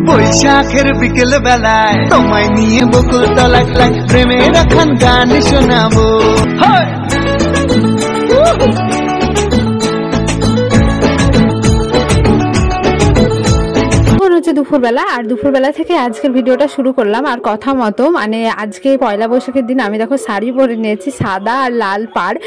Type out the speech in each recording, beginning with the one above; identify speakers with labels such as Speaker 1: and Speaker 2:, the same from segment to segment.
Speaker 1: বৈশাখের বিকেল বেলায় তোমায় নিয়ে বকুল তলায় প্রেমের এখন গান শোনাবো।
Speaker 2: দুপুরবেলা আর দুপুরবেলা থেকে আজকের ভিডিওটা শুরু করলাম। আর কথা মতো মানে আজকে পয়লা বৈশাখের দিন আমি দেখো শাড়ি পরে নিয়েছি সাদা আর লাল পাড়,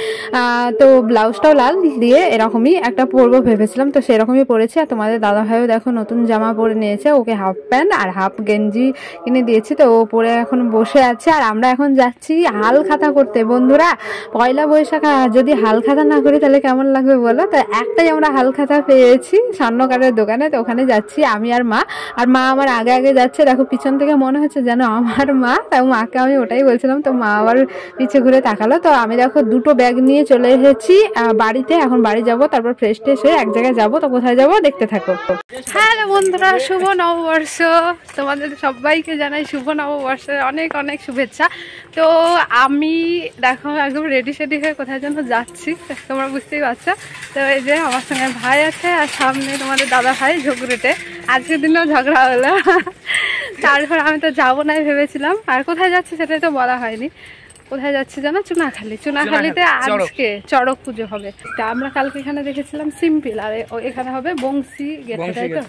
Speaker 2: তো ব্লাউজটাও লাল দিয়ে এরকমই একটা পরবো ভেবেছিলাম, তো সেরকমই পরেছি। আর তোমাদের দাদাভাইও দেখো নতুন জামা পরে নিয়েছে, ওকে হাফ প্যান্ট আর হাফ গেঞ্জি কিনে দিয়েছি, তো ও পরে এখন বসে আছে। আর আমরা এখন যাচ্ছি হাল খাতা করতে। বন্ধুরা পয়লা বৈশাখ যদি হাল খাতা না করি তাহলে কেমন লাগবে বলো? তো একটাই আমরা হাল খাতা পেয়েছি স্বর্ণকারের দোকানে, তো ওখানে যাচ্ছি আমি আর মা। আর মা আমার আগে আগে যাচ্ছে, দেখো পিছন থেকে মনে হচ্ছে যেন আমার মা, তাই মাকে আমি ওটাই বলছিলাম, তো মা আবার পিছে ঘুরে তাকালো। তো আমি দেখো দুটো ব্যাগ নিয়ে চলে এসেছি বাড়িতে, এখন বাড়ি যাব, তারপর ফ্রেশ ট্রেশ হয়ে এক জায়গায় যাবো। তো কোথায় যাবো দেখতে থাকো। হ্যালো বন্ধুরা, শুভ নববর্ষ, তোমাদের সবাইকে জানাই শুভ নববর্ষের অনেক অনেক শুভেচ্ছা। তো আমি দেখো একদম রেডি সেডি হয়ে কোথায় যেন যাচ্ছি, তোমরা বুঝতেই পারছো। তো এই যে আমার সঙ্গে ভাই আছে আর সামনে তোমাদের দাদা ভাই ঝগড়েটে, আজকের দিনেও ঝগড়া হলো। তারপর আমি তো যাবো না ভেবেছিলাম, আর কোথায় যাচ্ছি সেটাই তো বলা হয়নি। কোথায় যাচ্ছি জানো? চুনাখালিতে আজকে চড়ক পুজো হবে। তা আমরা কালকে এখানে দেখেছিলাম সিম্পল, আর এখানে হবে বংশী গেটে, তাই তো?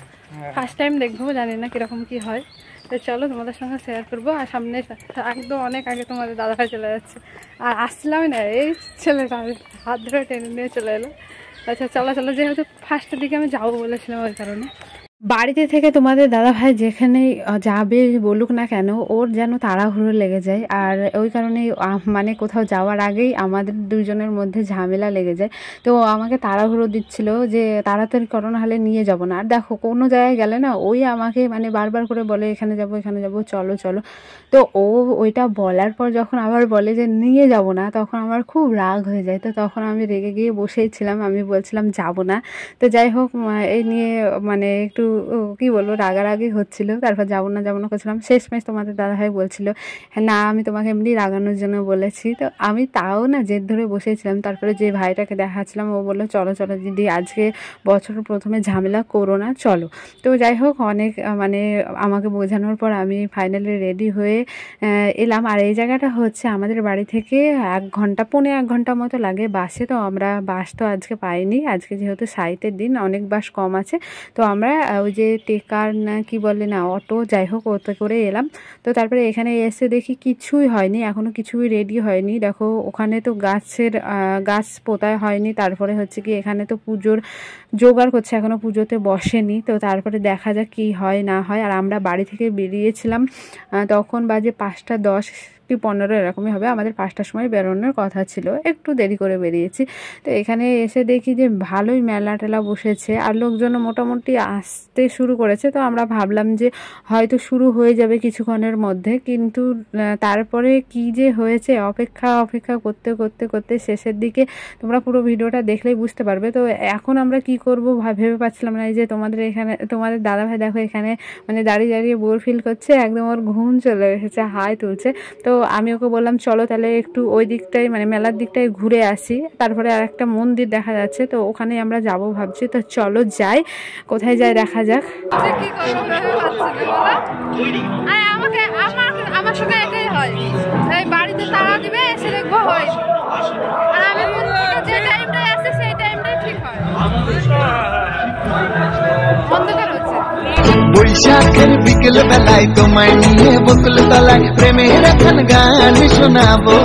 Speaker 2: ফার্স্ট টাইম দেখবো, জানি না কিরকম কি হয়। তো চলো তোমাদের সঙ্গে শেয়ার করবো। আর সামনে একদম অনেক আগে তোমাদের দাদাভাই চলে যাচ্ছে, আর আসছিলাম না, এই ছেলেটা হাত ধরে টেনে নিয়ে চলে এলো। আচ্ছা চলো চলো, যেহেতু ফার্স্টের দিকে আমি যাবো বলেছিলাম ওই কারণে। বাড়িতে থেকে তোমাদের দাদাভাই যেখানেই যাবে বলুক না কেন, ওর যেন তাড়াহুড়ো লেগে যায়। আর ওই কারণে মানে কোথাও যাওয়ার আগেই আমাদের দুইজনের মধ্যে ঝামেলা লেগে যায়। তো আমাকে তাড়াহুড়ো দিচ্ছিল যে তাড়াতাড়ি করোনা হলে নিয়ে যাব না। আর দেখো কোনো জায়গায় গেলে না ওই আমাকে মানে বারবার করে বলে এখানে যাব এখানে যাব, চলো চলো। তো ও ওইটা বলার পর যখন আবার বলে যে নিয়ে যাব না, তখন আমার খুব রাগ হয়ে যায়। তো তখন আমি রেগে গিয়ে বসেই ছিলাম, আমি বলছিলাম যাব না। তো যাই হোক এই নিয়ে মানে একটু কি বলবো রাগারাগি হচ্ছিল, তারপর যাবো না করছিলাম। শেষমেশ তোমাদের দাদাভাই বলছিল না আমি তোমাকে এমনি রাগানোর জন্য বলেছি। তো আমি তাও না জেদ ধরে বসেছিলাম। তারপরে যে ভাইটাকে দেখাচ্ছিলাম ও বললো চলো চলো দিদি, আজকে বছর প্রথমে ঝামেলা করো না, চলো। তো যাই হোক অনেক মানে আমাকে বোঝানোর পর আমি ফাইনালি রেডি হয়ে এলাম। আর এই জায়গাটা হচ্ছে আমাদের বাড়ি থেকে 1 ঘন্টা 1.5 ঘন্টা মতো লাগে বাসে। তো আমরা বাস তো আজকে পাইনি, আজকে যেহেতু সাইটের দিন অনেক বাস কম আছে, তো আমরা ওই যে টেকার না কি বলে না অটো, যাই হোক ওতে করে এলাম। তো তারপরে এখানে এসে দেখি কিছুই হয়নি, এখনও কিছুই রেডি হয়নি। দেখো ওখানে তো গাছ পোতায় হয়নি, তারপরে হচ্ছে কি এখানে তো পুজোর জোগাড় করছে, এখনও পুজোতে বসেনি। তো তারপরে দেখা যাক কি হয় না হয়। আর আমরা বাড়ি থেকে বেরিয়েছিলাম তখন বাজে 5টা 10 কি 15 এরকমই হবে, আমাদের 5টার সময় বেরোনোর কথা ছিল, একটু দেরি করে বেরিয়েছি। তো এখানে এসে দেখি যে ভালোই মেলা টেলা বসেছে, আর লোকজন মোটামুটি আসতে শুরু করেছে। তো আমরা ভাবলাম যে হয়তো শুরু হয়ে যাবে কিছুক্ষণের মধ্যে, কিন্তু তারপরে কি যে হয়েছে অপেক্ষা করতে করতে করতে শেষের দিকে তোমরা পুরো ভিডিওটা দেখলেই বুঝতে পারবে। তো এখন আমরা কি করব ভেবে পাচ্ছিলাম না। এই যে তোমাদের দাদাভাই দেখো এখানে মানে দাঁড়িয়ে দাঁড়িয়ে বোর ফিল করছে, একদম ওর ঘুম চলে এসেছে, হাই তুলছে। তো আমি ওকে বললাম চলো তাহলে একটু ওই দিকটাই মানে মেলার দিকটায় ঘুরে আসি, তারপরে আর একটা মন্দির দেখা যাচ্ছে, তো ওখানে আমরা যাব ভাবছি। তো চলো যাই, কোথায় যাই দেখা যাক। আমার সঙ্গে এটাই হয়, এই বাড়িতে তাড়া দিবে এসে দেখবো হয়, আর আমি যে টাইমটায় আসে সেই টাইমটাই ঠিক হয়। অন্ধকার হচ্ছে।
Speaker 1: বৈশাখের বিকেল বেলায় তোমায় নিয়ে বকুল তলায় প্রেমের এখন গান শোনাবো।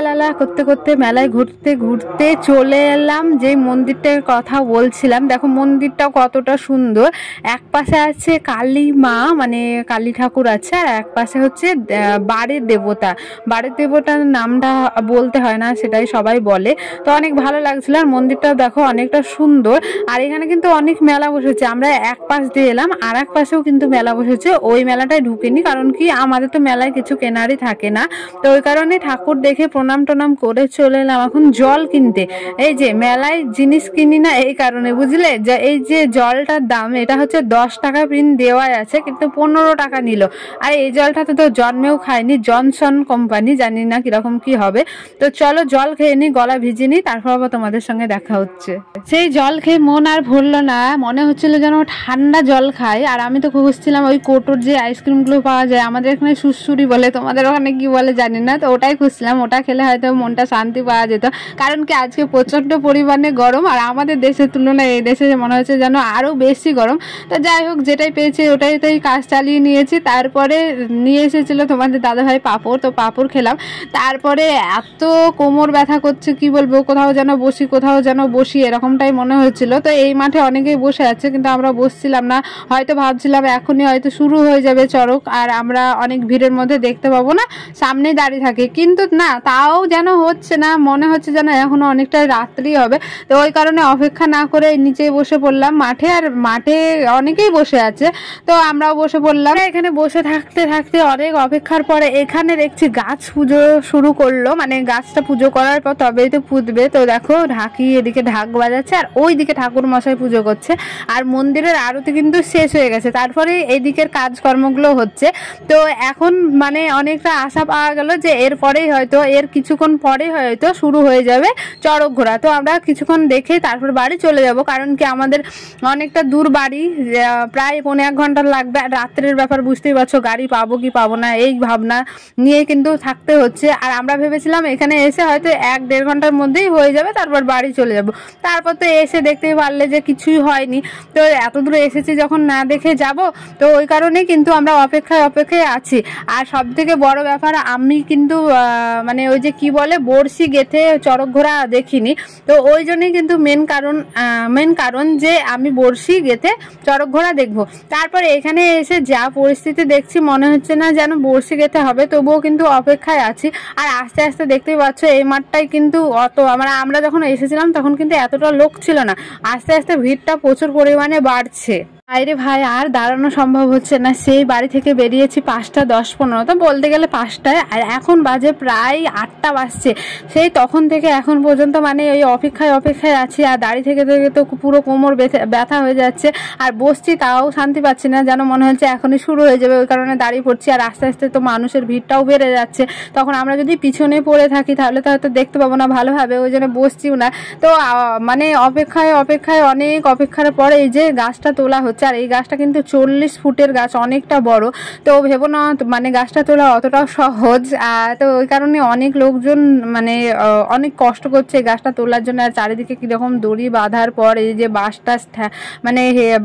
Speaker 2: লালা করতে করতে মেলায় ঘুরতে ঘুরতে চলে এলাম যে মন্দিরটার কথা বলছিলাম। দেখো মন্দিরটা কতটা সুন্দর, এক পাশে আছে কালী মা মানে কালী ঠাকুর আছে, আর এক পাশে হচ্ছে বাড়ির দেবতার নামটা বলতে হয় না, সেটাই সবাই বলে। তো অনেক ভালো লাগছিল, আর মন্দিরটা দেখো অনেকটা সুন্দর। আর এখানে কিন্তু অনেক মেলা বসেছে, আমরা এক পাশ দিয়ে এলাম, আর এক পাশেও কিন্তু মেলা বসেছে। ওই মেলাটায় ঢুকিনি, কারণ কি আমাদের তো মেলায় কিছু কেনারই থাকে না, তো ওই কারণে ঠাকুর দেখে প্রণাম টনাম করে চলে এলাম এখন জল কিনতে। এই যে মেলায় জিনিস কিনি না এই কারণে, বুঝলে, যে এই যে জলটার দাম এটা হচ্ছে 10 টাকা পিন দেওয়াই আছে, কিন্তু 15 টাকা নিল। আর এই জলটাতে তো জন্মেও খায়নি, জনসন কোম্পানি, জানি না কিরকম কি হবে। তো চলো জল খেয়ে নি, গলা ভিজে নি, তারপর আবার তোমাদের সঙ্গে দেখা হচ্ছে। সেই জল খেয়ে মন আর ভরলো না, মনে হচ্ছিল যেন ঠান্ডা জল খাই। আর আমি তো খুঁজছিলাম ওই কোটোর যে আইসক্রিমগুলো পাওয়া যায়, আমাদের এখানে সুসুরি বলে, তোমাদের ওখানে কি বলে জানি না, তো ওটাই খুঁজছিলাম। ওটা খেলে হয়তো মনটা শান্তি পাওয়া যেত, কারণ কি আজকে প্রচন্ড পরিমাণে গরম, আর আমাদের দেশের তুলনায় এই দেশে মনে হচ্ছে যেন আরো বেশি গরম। তো যাই হোক, যেটাই পেয়েছি ওটাইতেই কাজ চালিয়ে নিয়েছি। তারপরে নিয়ে এসেছিল তোমাদের দাদাভাই পাঁপড়, তো পাঁপড় খেলাম। তারপরে এত কোমর ব্যথা করছে কি বলবো, কোথাও যেন বসি কোথাও যেন বসি এরকমটাই মনে হচ্ছিল। তো এই মাঠে অনেকেই বসে আছে, কিন্তু আমরা বসছিলাম না, হয়তো ভাবছিলাম এখনই হয়তো শুরু হয়ে যাবে চড়ক আর আমরা অনেক ভিড়ের মধ্যে দেখতে পাবো না, সামনেই দাঁড়িয়ে থাকে। কিন্তু না, তাও যেন হচ্ছে না, মনে হচ্ছে যেন এখনো অনেকটাই রাত্রি হবে। তো ওই কারণে অপেক্ষা না করে নিচে বসে পড়লাম মাঠে, আর মাঠে অনেকেই বসে আছে, তো আমরাও বসে পড়লাম। এখানে বসে থাকতে থাকতে অনেক অপেক্ষার পরে এখানে দেখছি গাছ পুজো শুরু করলো, মানে গাছটা পুজো করার পর তবেই তো পুঁতবে। তো দেখো ঢাকি এদিকে ঢাক বাজাচ্ছে, আর ওই দিকে ঠাকুর মশাই পুজো করছে, আর মন্দিরের আরতি কিন্তু শেষ হয়ে গেছে, তারপরে এইদিকের কাজকর্মগুলো হচ্ছে। তো এখন মানে অনেকটা আশা পাওয়া গেল যে এরপরেই হয়তো, এর কিছুক্ষণ পরেই হয়তো শুরু হয়ে যাবে চড়ক ঘোরা। তো আমরা কিছুক্ষণ দেখে তারপর বাড়ি চলে যাব, কারণ কি আমাদের অনেকটা দূর বাড়ি, প্রায় 1.5 ঘন্টা লাগবে। আর রাত্রের ব্যাপার বুঝতেই পারছো, গাড়ি পাবো কি পাবো না এই ভাবনা নিয়ে কিন্তু থাকতে হচ্ছে। আর আমরা ভেবেছিলাম এখানে এসে হয়তো 1-1.5 ঘন্টার মধ্যেই হয়ে যাবে, তারপর বাড়ি চলে যাব। তারপর তো এসে দেখতেই পারলে যে কিছুই হয়নি। তো এত দূরে এসেছি যখন না দেখে যাব, তো ওই কারণে কিন্তু আমরা অপেক্ষায় আছি। আর সব থেকে বড় ব্যাপার, আমি কিন্তু মানে ওই যে কি বলে বড়শি গেথে চড়ক ঘোরা দেখিনি। তো ওই জন্যই কিন্তু মেন কারণ যে আমি বড়শি গেথে চড়ক ঘোরা দেখবো। তারপরে এখানে এসে যা পরিস্থিতি দেখছি, মনে হচ্ছে না যেন বড়শি গেথে হবে, তবুও কিন্তু অপেক্ষায় আছি। আর আস্তে আস্তে দেখতেই পাচ্ছ এই মাঠটাই কিন্তু অত, আমরা যখন এসেছিলাম তখন কিন্তু এতটা লোক ছিল না, আস্তে আস্তে ভিড়টা প্রচুর পরিমাণে বাড়ছে। আরে ভাই আর দাঁড়ানো সম্ভব হচ্ছে না, সেই বাড়ি থেকে বেরিয়েছি 5টা 10-15, তো বলতে গেলে 5টায়, আর এখন বাজে প্রায় 8টা বাজছে। সেই তখন থেকে এখন পর্যন্ত মানে ওই অপেক্ষায় আছি, আর দাঁড়িয়ে থেকে তো পুরো কোমর ব্যথা হয়ে যাচ্ছে, আর বসছি তাও শান্তি পাচ্ছি না, যেন মনে হচ্ছে এখনই শুরু হয়ে যাবে, ওই কারণে দাঁড়িয়ে পড়ছি। আর আস্তে আস্তে তো মানুষের ভিড়টাও বেড়ে যাচ্ছে, তখন আমরা যদি পিছনে পড়ে থাকি তাহলে তো হয়তো দেখতে পাবো না ভালোভাবে, ওই জন্য বসছিও না। তো মানে অপেক্ষায় অনেক অপেক্ষার পরে এই যে গাছটা তোলা হচ্ছে, আর এই গাছটা কিন্তু 40 ফুটের গাছ, অনেকটা বড়। তো ভেবো না মানে গাছটা তোলা অতটাও সহজ, তো ওই কারণে অনেক লোকজন মানে অনেক কষ্ট করছে এই গাছটা তোলার জন্য। আর চারিদিকে কিরকম দড়ি বাঁধার পর এই যে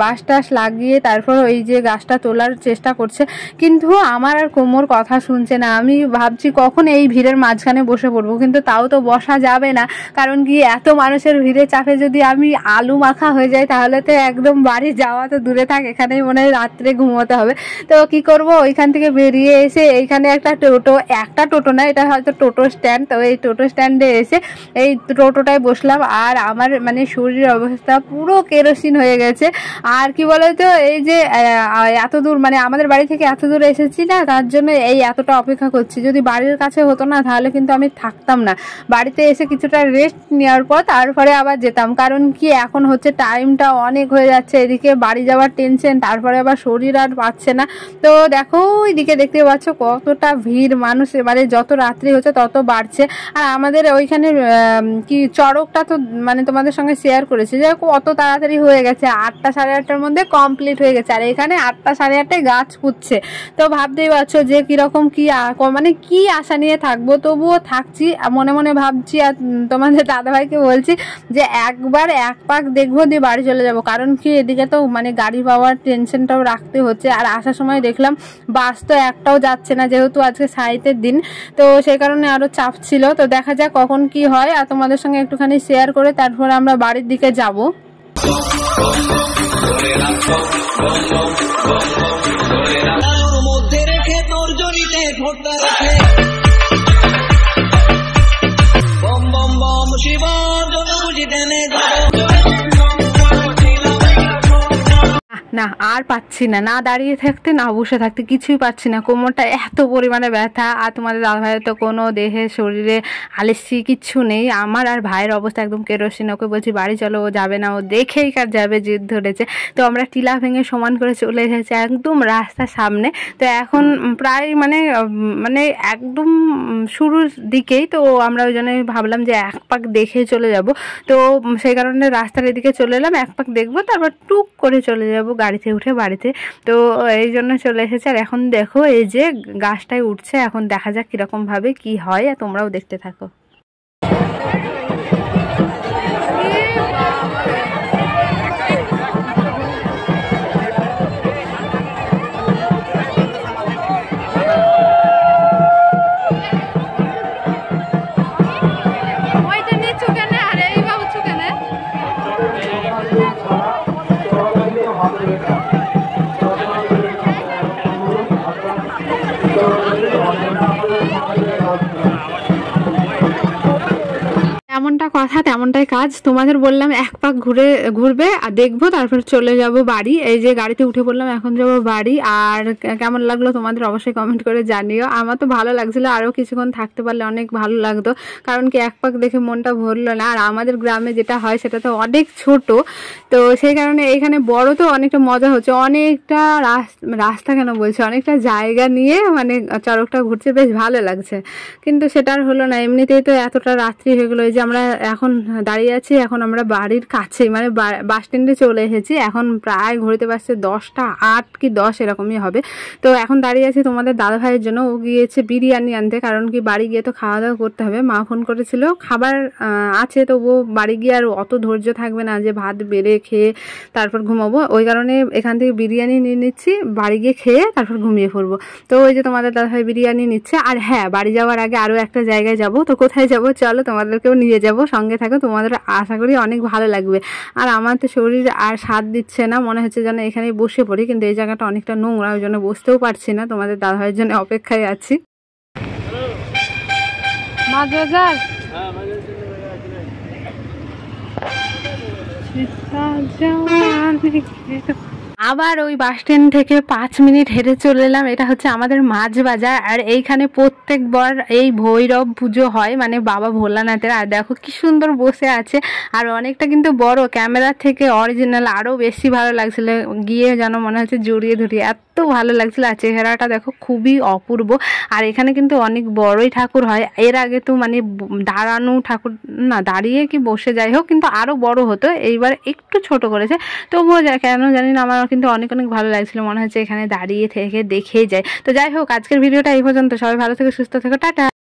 Speaker 2: বাঁশ টাস লাগিয়ে তারপর এই যে গাছটা তোলার চেষ্টা করছে, কিন্তু আমার আর কোমর কথা শুনছে না। আমি ভাবছি কখন এই ভিড়ের মাঝখানে বসে পড়বো, কিন্তু তাও তো বসা যাবে না, কারণ কি এত মানুষের ভিড়ে চাপে যদি আমি আলু মাখা হয়ে যাই তাহলে তো একদম বাড়ি যাওয়া তো দূরে থাক, এখানেই মনে হয় রাত্রে ঘুমোতে হবে। তো কি করব, ওইখান থেকে বেরিয়ে এসে এইখানে একটা টোটো না, এটা হয়তো টোটো স্ট্যান্ড, তো এই টোটো স্ট্যান্ডে এসে এই টোটোটায় বসলাম। আর আমার মানে শরীরের অবস্থা পুরো কেরোসিন হয়ে গেছে। আর কি বলতো, এই যে এত দূর মানে আমাদের বাড়ি থেকে এত দূর এসেছি না, তার জন্য এই এতটা অপেক্ষা করছি। যদি বাড়ির কাছে হতো না তাহলে কিন্তু আমি থাকতাম না, বাড়িতে এসে কিছুটা রেস্ট নেওয়ার পর তারপরে আবার যেতাম, কারণ কি এখন হচ্ছে টাইমটা অনেক হয়ে যাচ্ছে, এদিকে বাড়ি যাওয়ার টেনশন, তারপরে আবার শরীর আর পাচ্ছে না। তো দেখো ওইদিকে দেখতে পাচ্ছ কতটা ভিড়, মানুষ মানে যত রাত্রি হচ্ছে তত বাড়ছে। আর আমাদের ওইখানে কি চড়কটা তো মানে তোমাদের সঙ্গে শেয়ার করেছি যে কত তাড়াতাড়ি হয়ে গেছে, 8টা 8:30টার মধ্যে কমপ্লিট হয়ে গেছে, আর এখানে 8টা 8:30টায় গাছ পুঁতছে। তো ভাবতেই পারছো যে কিরকম মানে কি আশা নিয়ে থাকবো, তবুও থাকছি, মনে মনে ভাবছি। আর তোমাদের দাদাভাইকে বলছি যে একবার এক পাক দেখবো দিয়ে বাড়ি চলে যাব, কারণ কি এদিকে তো মানে গাড়ি পাওয়ার টেনশনটাও রাখতে হচ্ছে। আর আসার সময় দেখলাম বাস তো একটাও যাচ্ছে না, যেহেতু আজকে সাহিত্যের দিন, তো সেই কারণে আরো চাপ ছিল। তো দেখা যাক কখন কি হয়, আর তোমাদের সঙ্গে একটুখানি শেয়ার করে তারপর আমরা বাড়ির দিকে যাব। মধ্যে রেখে তোর জড়িতে ভোটটা রেখে বম বম বম শিবর জন্য বুঝি দেনে না আর পাচ্ছি না, না দাঁড়িয়ে থাকতে না বসে থাকতে, কিছুই পাচ্ছি না। কোমরটা এত পরিমাণে ব্যথা, আর তোমাদের দাদা ভাইয়ের তো কোনো দেহে শরীরে আলিসি কিচ্ছু নেই। আমার আর ভাইয়ের অবস্থা একদম কেরোসিন। ওকে বলছি বাড়ি চলো, ও যাবে না, ও দেখেই কার যাবে জিদ ধরেছে। তো আমরা টিলা ভেঙে সমান করে চলে এসেছি একদম রাস্তার সামনে। তো এখন প্রায় মানে একদম শুরুর দিকেই, তো আমরা ওই জন্য ভাবলাম যে এক পাক দেখে চলে যাব। তো সেই কারণে রাস্তার এদিকে চলে এলাম, এক পাক দেখবো, তারপর টুক করে চলে যাব গাড়িতে উঠে বাড়িতে। তো এই জন্য চলে এসেছে। আর এখন দেখো এই যে গাছটায় উঠছে, এখন দেখা যাক কিরকম ভাবে কি হয়, আর তোমরাও দেখতে থাকো। এমনটা কথা তেমনটাই কাজ। তোমাদের বললাম এক পাক ঘুরবে আর দেখবো, তারপর চলে যাব বাড়ি। এই যে গাড়িতে উঠে পড়লাম, এখন যাবো বাড়ি। আর কেমন লাগলো তোমাদের অবশ্যই কমেন্ট করে জানিও। আমার তো ভালো লাগছিল, আরও কিছুক্ষণ থাকতে পারলে অনেক ভালো লাগতো, কারণ কি এক পাক দেখে মনটা ভরলো না। আর আমাদের গ্রামে যেটা হয় সেটা তো অনেক ছোট, তো সেই কারণে এখানে বড় তো অনেকটা মজা হচ্ছে, অনেকটা রাস্তা কেন বলছে, অনেকটা জায়গা নিয়ে মানে চড়কটা ঘুরছে, বেশ ভালো লাগছে। কিন্তু সেটা আর হলো না, এমনিতেই তো এতটা রাত্রি হয়ে গেলো। এই যে আমরা এখন দাঁড়িয়ে আছি, এখন আমরা বাড়ির কাছে মানে বাস স্ট্যান্ডে চলে এসেছি। এখন প্রায় ঘুরতে পারছে 10টা 8 কি 10 এরকমই হবে। তো এখন দাঁড়িয়ে আছি তোমাদের দাদা ভাইয়ের জন্য, ও গিয়েছে বিরিয়ানি আনতে, কারণ কি বাড়ি গিয়ে তো খাওয়া দাওয়া করতে হবে। মা ফোন করেছিল, খাবার আছে, তো ও বাড়ি গিয়ে আর অত ধৈর্য থাকবে না যে ভাত বেড়ে খেয়ে তারপর ঘুমাবো, ওই কারণে এখান থেকে বিরিয়ানি নিয়ে নিচ্ছি, বাড়ি গিয়ে খেয়ে তারপর ঘুমিয়ে পড়বো। তো ওই যে তোমাদের দাদা ভাই বিরিয়ানি নিচ্ছে। আর হ্যাঁ, বাড়ি যাওয়ার আগে আরও একটা জায়গায় যাব, তো কোথায় যাব চলো তোমাদেরকেও নিয়ে যাব, সঙ্গে থাকো, তোমাদের আশা করি অনেক ভালো লাগবে। আর আমার তো শরীর আর সাথ দিচ্ছে না, মনে হচ্ছে যেন এখানেই বসে পড়ি, কিন্তু এই জায়গাটা অনেকটা নোংরা, ওই জন্য বসতেও পারছি না। তোমাদের দাদা ভাইয়ের জন্য অপেক্ষায় আছি। আবার ওই বাস স্ট্যান্ড থেকে 5 মিনিট হেঁটে চলে এলাম। এটা হচ্ছে আমাদের মাছ বাজার, আর এইখানে প্রত্যেকবার এই ভৈরব পুজো হয়, মানে বাবা ভোলানাথের। আর দেখো কি সুন্দর বসে আছে, আর অনেকটা কিন্তু বড়, ক্যামেরার থেকে অরিজিনাল আরও বেশি ভালো লাগছিল, গিয়ে যেন মনে হচ্ছে জড়িয়ে ধরিয়ে, এত ভালো লাগছিল। আর চেহারাটা দেখো খুবই অপূর্ব। আর এখানে কিন্তু অনেক বড়ই ঠাকুর হয়, এর আগে তো মানে দাঁড়ানো ঠাকুর না, দাঁড়িয়ে কি বসে যাই হোক, কিন্তু আরও বড় হতো, এইবার একটু ছোট করেছে। তবুও কেন জানি না আমার কিন্তু অনেক অনেক ভালো লাগছিল, মনে হচ্ছে এখানে দাঁড়িয়ে থেকে দেখেই যায়। তো যাই হোক, আজকের ভিডিওটা এই পর্যন্ত। সবাই ভালো থেকে সুস্থ থেকো, টাটা।